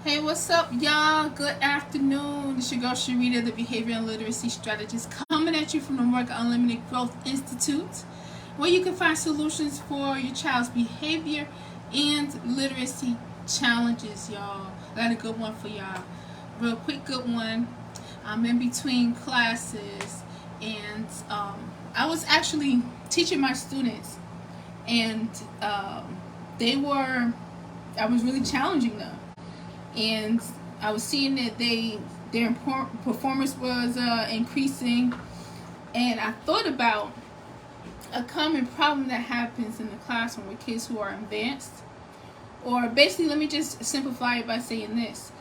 Hey, what's up, y'all? Good afternoon. It's your girl Sharita, the Behavior and Literacy Strategist, coming at you from the Work Unlimited Growth Institute, where you can find solutions for your child's behavior and literacy challenges, y'all. I got a good one for y'all. Real quick, good one. I'm in between classes, and I was actually teaching my students, and they were, I was really challenging them, and I was seeing that their performance was increasing, and I thought about a common problem that happens in the classroom with kids who are advanced. Or basically, let me just simplify it by saying this.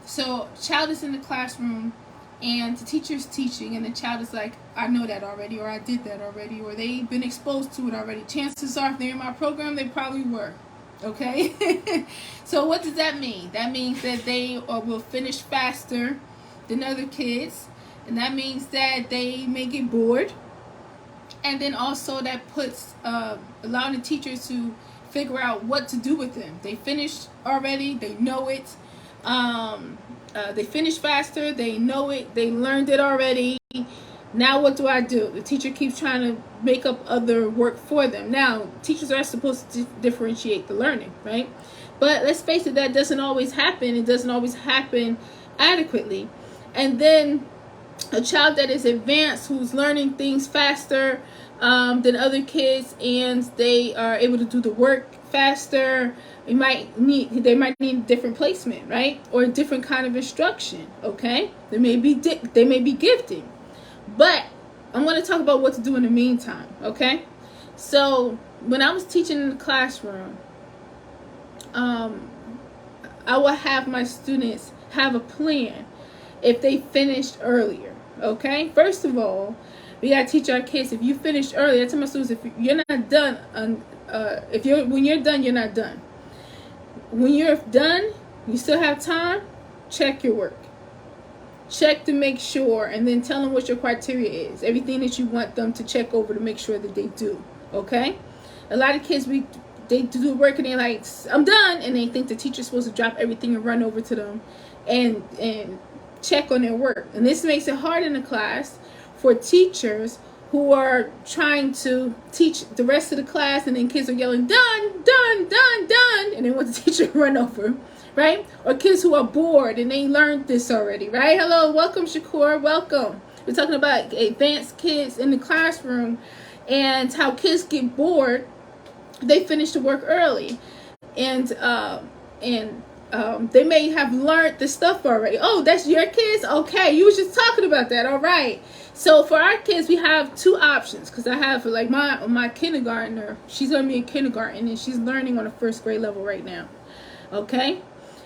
So, child is in the classroom, and the teacher's teaching, and the child is like, I know that already, or I did that already, or they've been exposed to it already. Chances are, if they're in my program, they probably were. Okay? So what does that mean? That means that they will finish faster than other kids, and that means that they may get bored, and then also that puts allowing the teachers to figure out what to do with them. They finished already, they know it. They finish faster, they know it, they learned it already. Now what do I do? The teacher keeps trying to make up other work for them. Now, teachers are supposed to differentiate the learning, right? But let's face it, that doesn't always happen. It doesn't always happen adequately. And then a child that is advanced, who's learning things faster than other kids, and they are able to do the work faster, they might need different placement, right? Or a different kind of instruction, okay? They may be gifted. But I'm going to talk about what to do in the meantime, okay? So when I was teaching in the classroom, I would have my students have a plan if they finished earlier, okay? First of all, we got to teach our kids, if you finished early, I tell my students, if you're not done, when you're done, you're not done. When you're done, you still have time, check your work. Check to make sure, and then tell them what your criteria is. Everything that you want them to check over to make sure that they do. Okay? A lot of kids, they do work and they're like, I'm done, and they think the teacher's supposed to drop everything and run over to them and check on their work. And this makes it hard in the class for teachers who are trying to teach the rest of the class, and then kids are yelling, done, done, done, done, and they want the teacher to run over. Right? Or kids who are bored and they learned this already, right? Hello, welcome, Shakur, welcome. We're talking about advanced kids in the classroom and how kids get bored. They finish the work early, and they may have learned the stuff already. Oh, that's your kids? Okay, you was just talking about that. All right. So for our kids, we have two options, because I have, like, my kindergartner, she's going to be in kindergarten, and she's learning on a first grade level right now. Okay?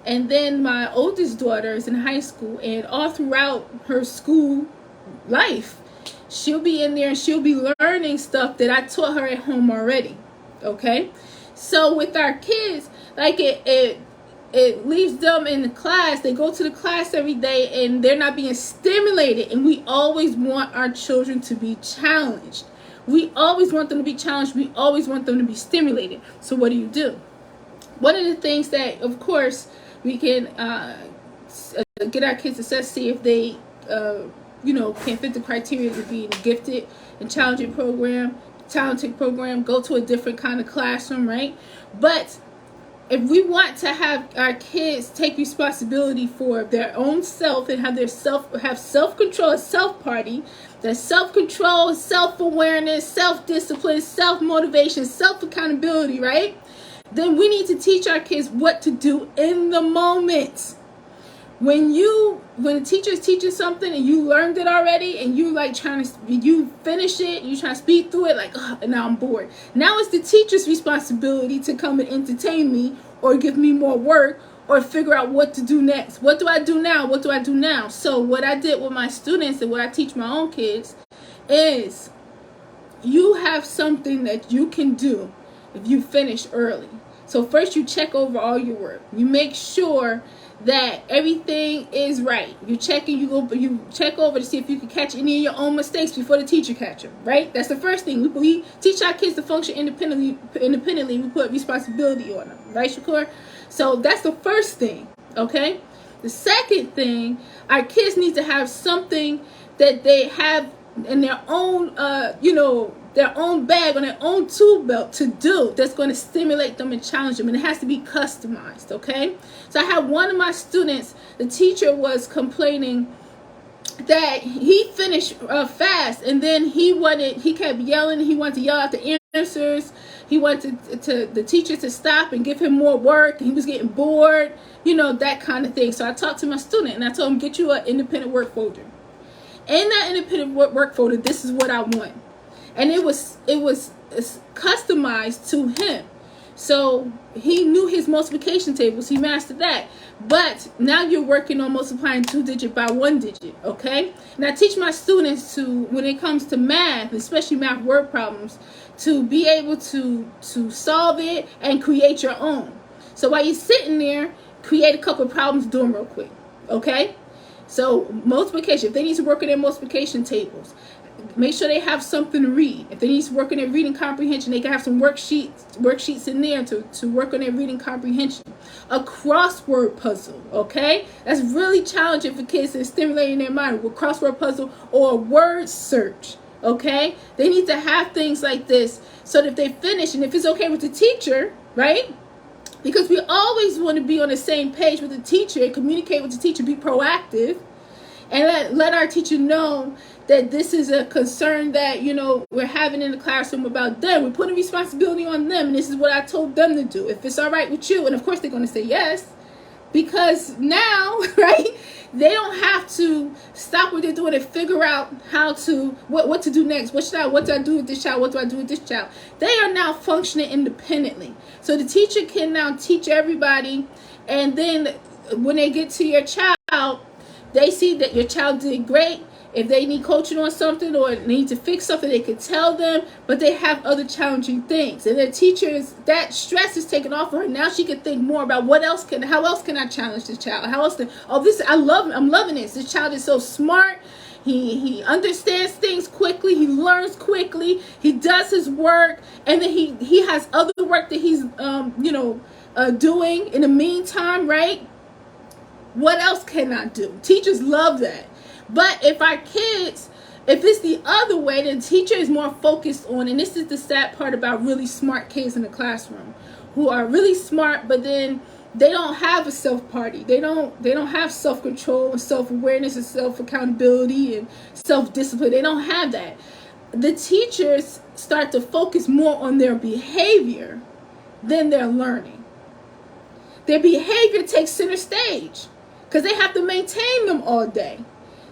And then my oldest daughter is in high school, and all throughout her school life, she'll be in there and she'll be learning stuff that I taught her at home already. Okay? So with our kids, like it leaves them in the class. They go to the class every day and they're not being stimulated. And we always want our children to be challenged. We always want them to be challenged. We always want them to be stimulated. So what do? One of the things that, of course, we can get our kids to see if they, can fit the criteria to be in a gifted and talented program, go to a different kind of classroom, right? But if we want to have our kids take responsibility for their own self and have self-control, a self-party, that self-control, self-awareness, self-discipline, self-motivation, self-accountability, right? Then we need to teach our kids what to do in the moment. When the teacher's teaching something and you learned it already, and you finish it, you try to speed through it, like, oh, and now I'm bored. Now it's the teacher's responsibility to come and entertain me, or give me more work, or figure out what to do next. What do I do now? What do I do now? So what I did with my students, and what I teach my own kids, is you have something that you can do if you finish early. So first, you check over all your work. You make sure that everything is right. You check over to see if you can catch any of your own mistakes before the teacher catch them, right? That's the first thing. We teach our kids to function independently. We put responsibility on them, right, Shakur? So that's the first thing. Okay? The second thing, our kids need to have something that they have in their own, their own bag, on their own tool belt to do, that's going to stimulate them and challenge them. And it has to be customized, okay? So I had one of my students, the teacher was complaining that he finished fast, and then he kept yelling. He wanted to yell out the answers. He wanted to the teacher to stop and give him more work. He was getting bored, that kind of thing. So I talked to my student and I told him, get you an independent work folder. In that independent work folder, this is what I want. And it was customized to him. So he knew his multiplication tables. He mastered that. But now you're working on multiplying 2 digit by 1 digit, okay? And I teach my students to, when it comes to math, especially math word problems, to be able to solve it and create your own. So while you're sitting there, create a couple of problems, do them real quick, okay? So multiplication, if they need to work on their multiplication tables, make sure they have something to read. If they need to work on their reading comprehension, they can have some worksheets in there to work on their reading comprehension. A crossword puzzle, okay? That's really challenging for kids and stimulating their mind. With crossword puzzle or a word search, okay? They need to have things like this so that if they finish, and if it's okay with the teacher, right? Because we always want to be on the same page with the teacher and communicate with the teacher, be proactive, and let our teacher know that this is a concern that, we're having in the classroom about them. We're putting responsibility on them, and this is what I told them to do. If it's all right with you, and of course they're going to say yes, because now, right, they don't have to stop what they're doing and figure out how to, what to do next. What do I do with this child? What do I do with this child? They are now functioning independently. So the teacher can now teach everybody, and then when they get to your child, they see that your child did great. If they need coaching on something or need to fix something, they can tell them, but they have other challenging things. And the teachers, that stress is taken off of her. Now she can think more about how else can I challenge this child? I'm loving this. This child is so smart. He understands things quickly. He learns quickly. He does his work. And then he has other work that he's, doing in the meantime, right? What else can I do? Teachers love that. But if it's the other way, the teacher is more focused on, and this is the sad part about really smart kids in the classroom, who are really smart, but then they don't have a self-party. They don't have self-control and self-awareness and self-accountability and self-discipline. They don't have that. The teachers start to focus more on their behavior than their learning. Their behavior takes center stage because they have to maintain them all day.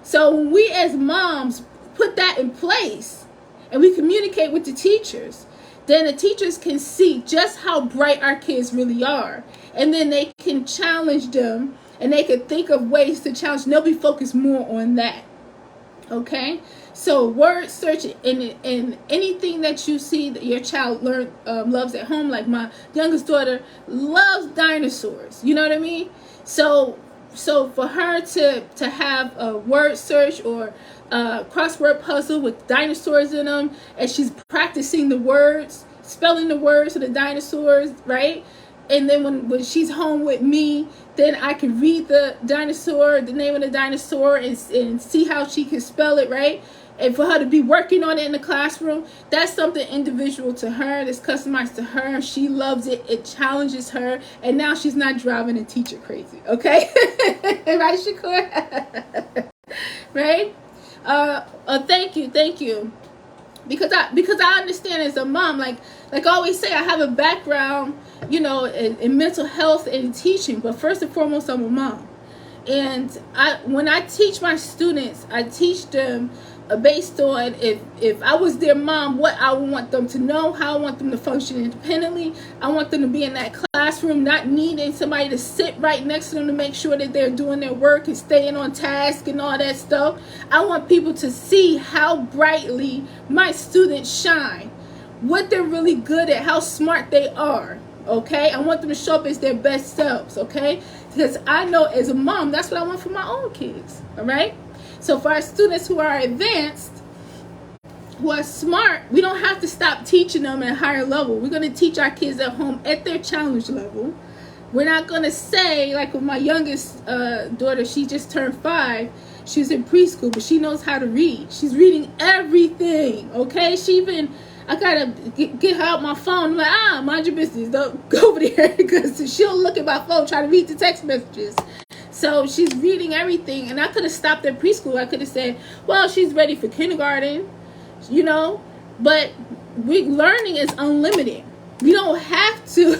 So when we as moms put that in place and we communicate with the teachers, then the teachers can see just how bright our kids really are. And then they can challenge them, and they can think of ways to challenge. They'll be focused more on that. Okay? So word search and anything that you see that your child loves at home. Like my youngest daughter loves dinosaurs. You know what I mean? So for her to have a word search or a crossword puzzle with dinosaurs in them, and she's practicing the words, spelling the words of the dinosaurs, right? And then when she's home with me, then I can read the name of the dinosaur, and see how she can spell it, right? And for her to be working on it in the classroom, that's something individual to her, that's customized to her. She loves it. It challenges her. And now she's not driving the teacher crazy, okay? Right, Shakur? Right? Thank you. Because I understand as a mom, like I always say, I have a background, in mental health and teaching. But first and foremost, I'm a mom. And when I teach my students, I teach them based on if I was their mom, what I would want them to know, how I want them to function independently. I want them to be in that classroom, not needing somebody to sit right next to them to make sure that they're doing their work and staying on task and all that stuff. I want people to see how brightly my students shine, what they're really good at, how smart they are. Okay, I want them to show up as their best selves. Okay, because I know as a mom, that's what I want for my own kids. All right. So for our students who are advanced, who are smart, we don't have to stop teaching them at a higher level. We're going to teach our kids at home at their challenge level. We're not going to say, like with my youngest daughter, she just turned 5. She's in preschool, but she knows how to read. She's reading everything, okay? I got to get her out my phone. I'm like, mind your business. Don't go over there, because she'll look at my phone, try to read the text messages. So she's reading everything, and I could have stopped at preschool. I could have said, well, she's ready for kindergarten, but learning is unlimited. We don't have to,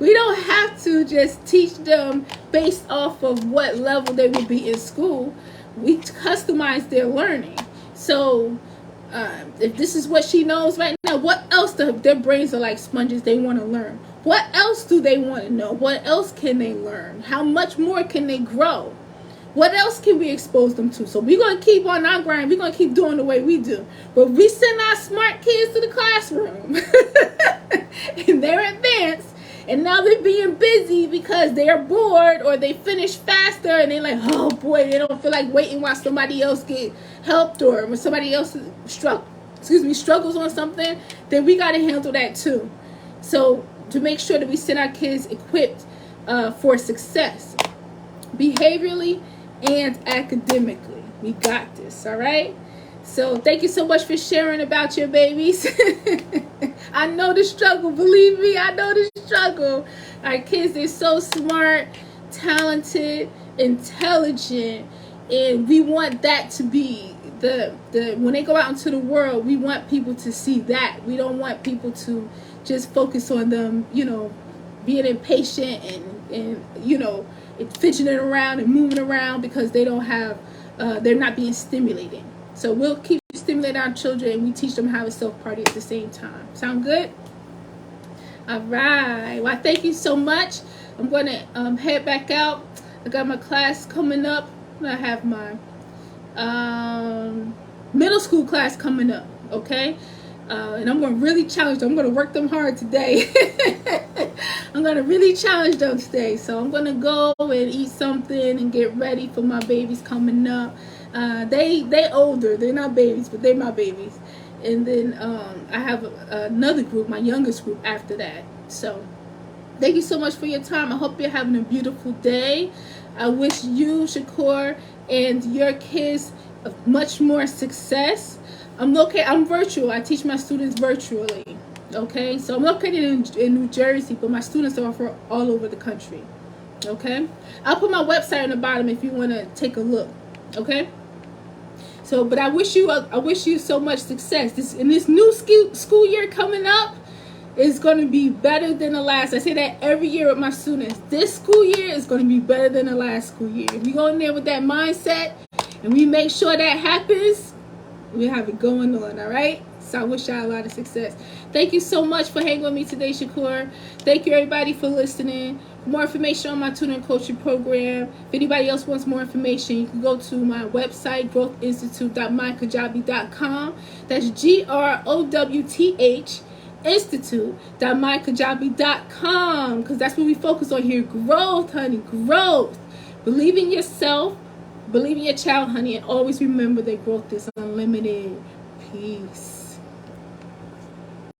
we don't have to just teach them based off of what level they would be in school. We customize their learning. So if this is what she knows right now, what else? Their brains are like sponges. They want to learn. What else do they want to know? What else can they learn? How much more can they grow? What else can we expose them to? So we're going to keep on our grind. We're going to keep doing the way we do. But we send our smart kids to the classroom. And they're advanced. And now they're being busy because they're bored, or they finish faster, and they're like, oh boy, they don't feel like waiting while somebody else get helped, or when somebody else struggles on something, then we got to handle that too. So to make sure that we send our kids equipped for success, behaviorally and academically. We got this, all right? So thank you so much for sharing about your babies. I know the struggle. Believe me, I know the struggle. Our kids, they're so smart, talented, intelligent, and we want that to be the when they go out into the world, we want people to see that. We don't want people to just focus on them, being impatient and fidgeting around and moving around because they don't have, they're not being stimulated. So we'll keep stimulating our children, and we teach them how to self-party at the same time. Sound good? All right. Well, thank you so much. I'm going to head back out. I got my class coming up. I have my middle school class coming up, okay? And I'm going to really challenge them. I'm going to work them hard today. I'm going to really challenge them today. So I'm going to go and eat something and get ready for my babies coming up. They older. They're not babies, but they're my babies. And then I have another group, my youngest group, after that. So thank you so much for your time. I hope you're having a beautiful day. I wish you, Shakur, and your kids much more success. I'm virtual. I teach my students virtually. Okay, so I'm located in New Jersey, but my students are from all over the country. Okay, I'll put my website on the bottom if you want to take a look. Okay, so but I wish you so much success. This new school year coming up is going to be better than the last. I say that every year with my students. This school year is going to be better than the last school year. If we go in there with that mindset and we make sure that happens, we have it going on, all right? So I wish y'all a lot of success. Thank you so much for hanging with me today, Shakur. Thank you, everybody, for listening. For more information on my tutoring coaching program, if anybody else wants more information, you can go to my website, growthinstitute.mykajabi.com. That's GROWTH institute.mykajabi.com, because that's what we focus on here. Growth, honey, growth. Believe in yourself. Believe in your child, honey, and always remember that growth is unlimited. Peace.